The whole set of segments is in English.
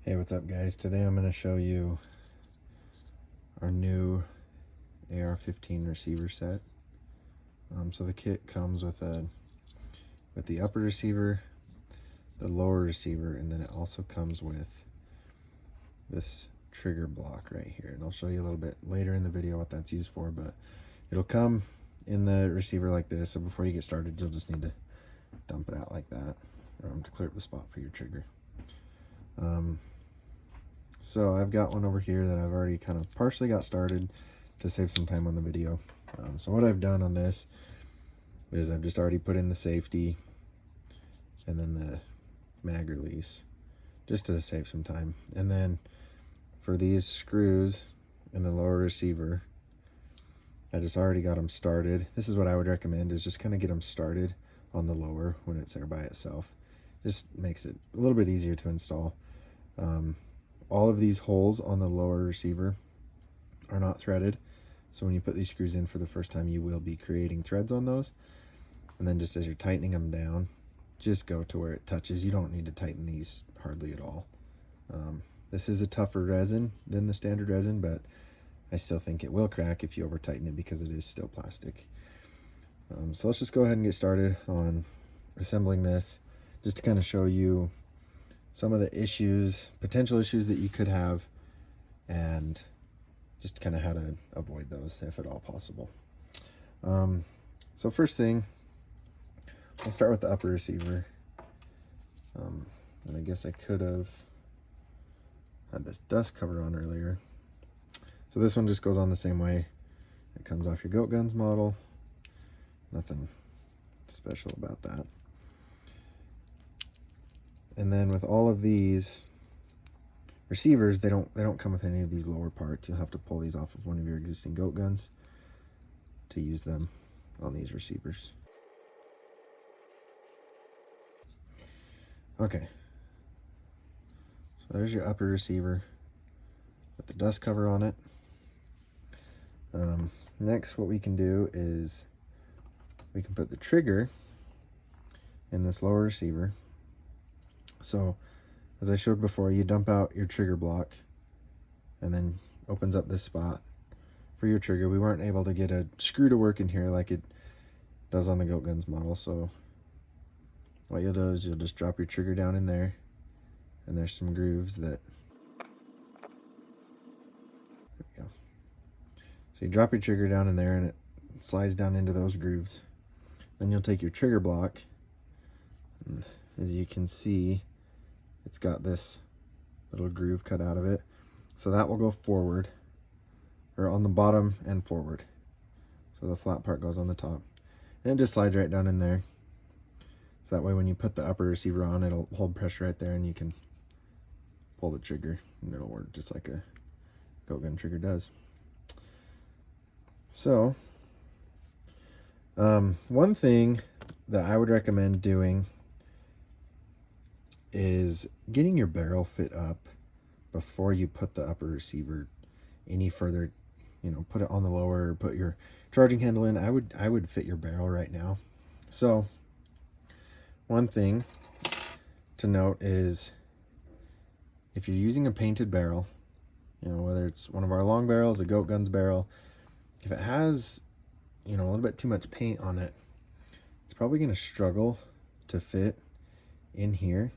Hey, what's up guys? Today I'm going to show you our new AR-15 receiver set. So the kit comes with the upper receiver, the lower receiver, and then it also comes with this trigger block right here. And I'll show you a little bit later in the video what that's used for, but it'll come in the receiver like this. So before you get started, you'll just need to dump it out like that to clear up the spot for your trigger. So I've got one over here that I've already kind of partially got started to save some time on the video. So what I've done on this is I've just already put in the safety and then the mag release just to save some time. And then for these screws in the lower receiver, I just already got them started. This is what I would recommend, is just kind of get them started on the lower when it's there by itself. Just makes it a little bit easier to install. All of these holes on the lower receiver are not threaded, so when you put these screws in for the first time, you will be creating threads on those. And then just as you're tightening them down, just go to where it touches. You don't need to tighten these hardly at all. This is a tougher resin than the standard resin, but I still think it will crack if you over tighten it because it is still plastic. So let's just go ahead and get started on assembling this, just to kind of show you some of the issues, potential issues that you could have, and just kind of how to avoid those if at all possible. So first thing, I'll start with the upper receiver. And I guess I could have had this dust cover on earlier. So this one just goes on the same way. It comes off your Goat Guns model. Nothing special about that. And then with all of these receivers, they don't come with any of these lower parts. You'll have to pull these off of one of your existing Goat Guns to use them on these receivers. Okay, so there's your upper receiver with the dust cover on it. Next, what we can do is we can put the trigger in this lower receiver. So as I showed before, you dump out your trigger block and then opens up this spot for your trigger. We weren't able to get a screw to work in here like it does on the Goat Guns model. So what you'll do is you'll just drop your trigger down in there, and there's some grooves that, there we go. So you drop your trigger down in there and it slides down into those grooves. Then you'll take your trigger block, and as you can see, it's got this little groove cut out of it. So that will go forward, or on the bottom and forward. So the flat part goes on the top. And it just slides right down in there. So that way when you put the upper receiver on, it'll hold pressure right there and you can pull the trigger and it'll work just like a Goat Gun trigger does. So, one thing that I would recommend doing is getting your barrel fit up before you put the upper receiver any further. You know, put it on the lower, put your charging handle in. I would fit your barrel right now. So one thing to note is if you're using a painted barrel, you know, whether it's one of our long barrels, a Goat Guns barrel, if it has, you know, a little bit too much paint on it, it's probably going to struggle to fit in here.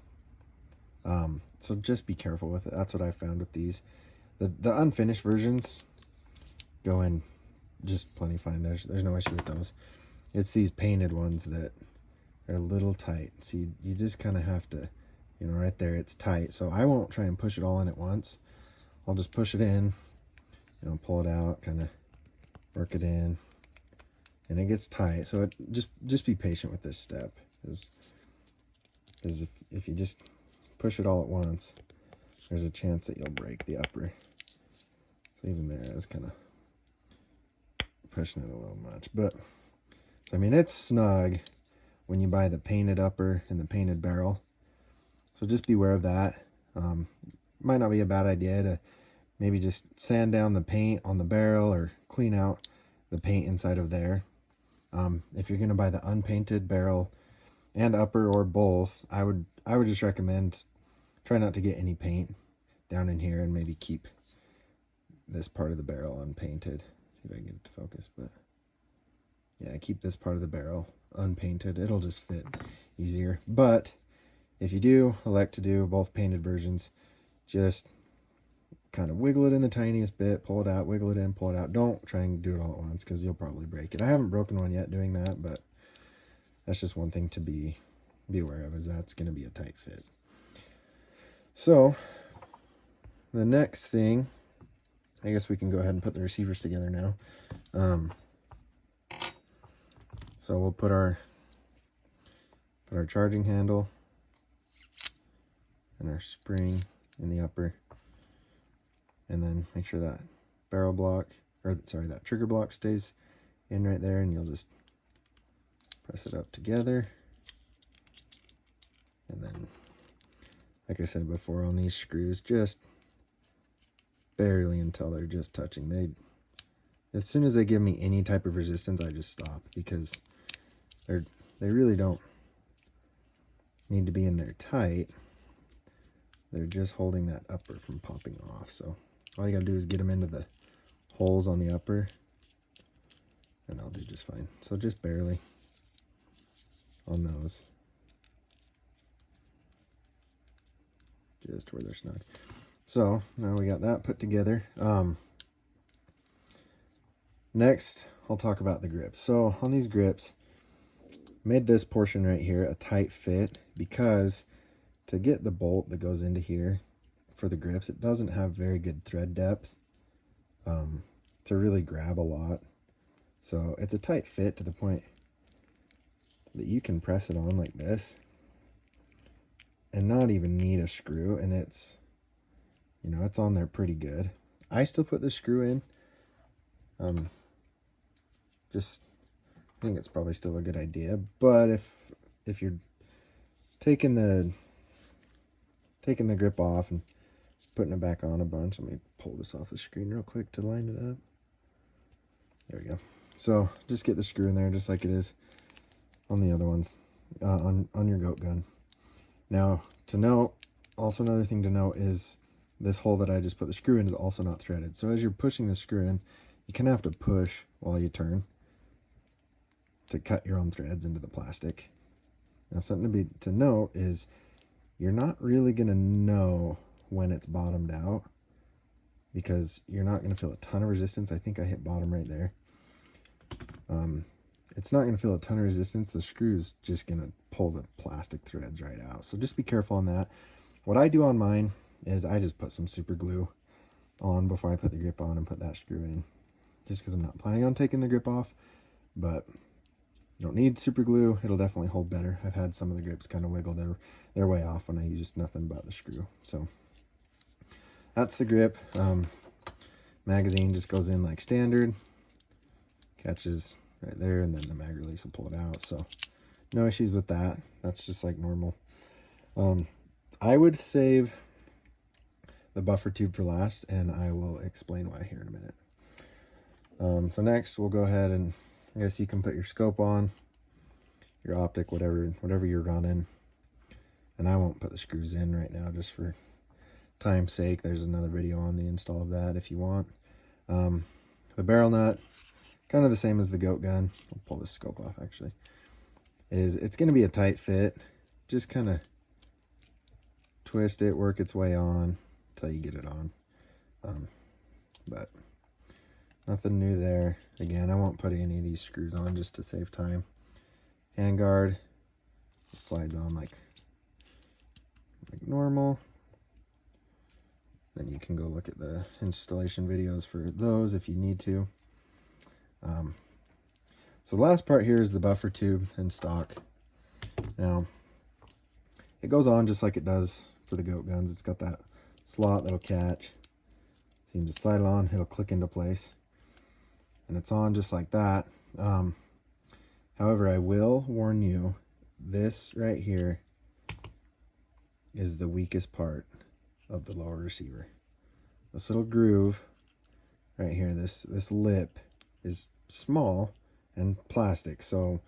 So just be careful with it. That's what I found with these. The unfinished versions go in just plenty fine. There's no issue with those. It's these painted ones that are a little tight. So you just kind of have to, you know, right there it's tight. So I won't try and push it all in at once. I'll just push it in, you know, pull it out, kind of work it in, and it gets tight. So it just be patient with this step, because if you just push it all at once, there's a chance that you'll break the upper. So even there, I was kind of pushing it a little much, but so, I mean, it's snug when you buy the painted upper and the painted barrel. So just beware of that. Might not be a bad idea to maybe just sand down the paint on the barrel or clean out the paint inside of there. If you're going to buy the unpainted barrel and upper or both, I would just recommend try not to get any paint. down in here and maybe keep this part of the barrel unpainted. See if I can get it to focus, but yeah, keep this part of the barrel unpainted. It'll just fit easier. But if you do elect to do both painted versions, just kind of wiggle it in the tiniest bit, pull it out, wiggle it in, pull it out. Don't try and do it all at once because you'll probably break it. I haven't broken one yet doing that, but that's just one thing to be aware of, is that's going to be a tight fit. So the next thing, I guess we can go ahead and put the receivers together now. So we'll put our charging handle and our spring in the upper, and then make sure that barrel block, or sorry, that trigger block stays in right there, and you'll just press it up together. And then, like I said before, on these screws, just barely until they're just touching. As soon as they give me any type of resistance, I just stop, because they really don't need to be in there tight. They're just holding that upper from popping off. So all you gotta do is get them into the holes on the upper, and they'll do just fine. So just barely on those, just where they're snug. So now we got that put together. Next, I'll talk about the grips. So on these grips, made this portion right here a tight fit, because to get the bolt that goes into here for the grips, it doesn't have very good thread depth to really grab a lot. So it's a tight fit to the point that you can press it on like this and not even need a screw, and it's, you know, it's on there pretty good. I still put the screw in. I think it's probably still a good idea, but if you're taking the grip off and putting it back on a bunch, let me pull this off the screen real quick to line it up. There we go. So just get the screw in there just like it is on the other ones, on your goat gun. Now, to note, also another thing to note is this hole that I just put the screw in is also not threaded. So as you're pushing the screw in, you kind of have to push while you turn to cut your own threads into the plastic. Now, something to note is you're not really going to know when it's bottomed out, because you're not going to feel a ton of resistance. I think I hit bottom right there. It's not going to feel a ton of resistance. The screw's just going to pull the plastic threads right out. So just be careful on that. What I do on mine is I just put some super glue on before I put the grip on and put that screw in, just because I'm not planning on taking the grip off. But you don't need super glue. It'll definitely hold better. I've had some of the grips kind of wiggle their way off when I used nothing but the screw. So that's the grip. Magazine just goes in like standard, catches right there, and then the mag release will pull it out. So no issues with that. That's just like normal. I would save the buffer tube for last, and I will explain why here in a minute. So next we'll go ahead and, I guess you can put your scope on, your optic, whatever you're running. And I won't put the screws in right now just for time's sake. There's another video on the install of that if you want. The barrel nut, kind of the same as the goat gun. I'll pull this scope off actually. It's going to be a tight fit. Just kind of twist it, work its way on until you get it on. But nothing new there. Again, I won't put any of these screws on just to save time. Handguard just slides on like normal. Then you can go look at the installation videos for those if you need to. So the last part here is the buffer tube and stock. Now, it goes on just like it does for the goat guns. It's got that slot that'll catch. So you can just slide it on, it'll click into place. And it's on just like that. However, I will warn you, this right here is the weakest part of the lower receiver. This little groove right here, this lip is small and plastic, so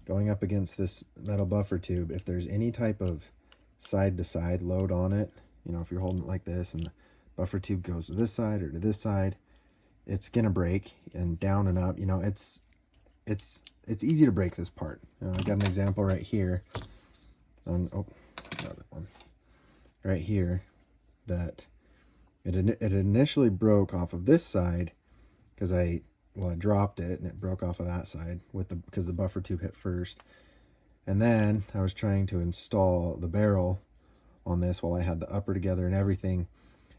going up against this metal buffer tube, if there's any type of side to side load on it, you know, if you're holding it like this and the buffer tube goes to this side or to this side, it's gonna break. And down and up, you know, it's easy to break this part. You know, I got an example right here on, oh, another one right here, that it initially broke off of this side because I dropped it and it broke off of that side because the buffer tube hit first. And then I was trying to install the barrel on this while I had the upper together and everything.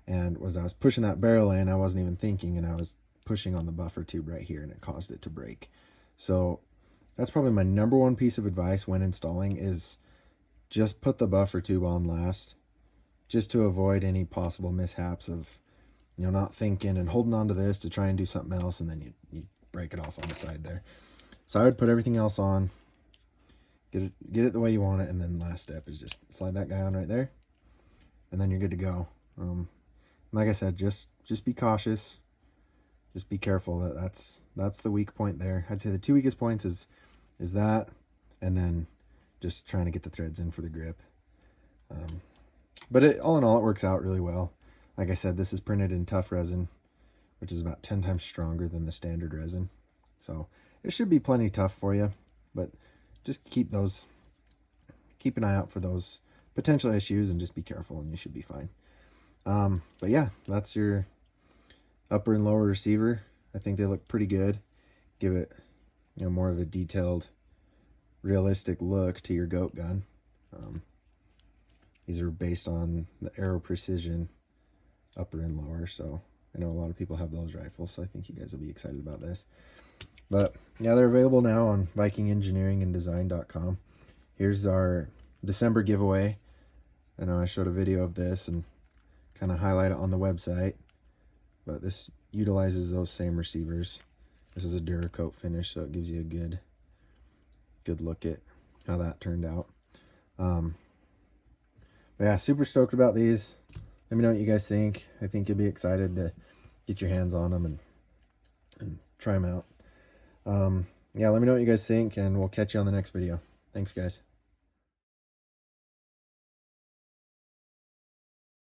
And as I was pushing that barrel in, I wasn't even thinking, and I was pushing on the buffer tube right here, and it caused it to break. So that's probably my number one piece of advice when installing, is just put the buffer tube on last, just to avoid any possible mishaps of, you know, not thinking and holding on to this to try and do something else, and then you break it off on the side there. So I would put everything else on, get it the way you want it, and then last step is just slide that guy on right there, and then you're good to go. Like I said, just be cautious, just be careful. That's the weak point there. I'd say the two weakest points is that, and then just trying to get the threads in for the grip. But all in all, it works out really well. Like I said, this is printed in tough resin, which is about 10 times stronger than the standard resin. So it should be plenty tough for you, but just keep an eye out for those potential issues and just be careful, and you should be fine. But yeah, that's your upper and lower receiver. I think they look pretty good. Give it, you know, more of a detailed, realistic look to your goat gun. These are based on the Aero Precision upper and lower, so I know a lot of people have those rifles, so I think you guys will be excited about this. But yeah, they're available now on Viking Engineering and Design.com. Here's our December giveaway. I know I showed a video of this and kind of highlight it on the website, but this utilizes those same receivers. This is a Duracoat finish, so it gives you a good look at how that turned out. But yeah, super stoked about these. Let me know what you guys think. I think you'll be excited to get your hands on them and try them out. Yeah, let me know what you guys think, and we'll catch you on the next video. Thanks, guys.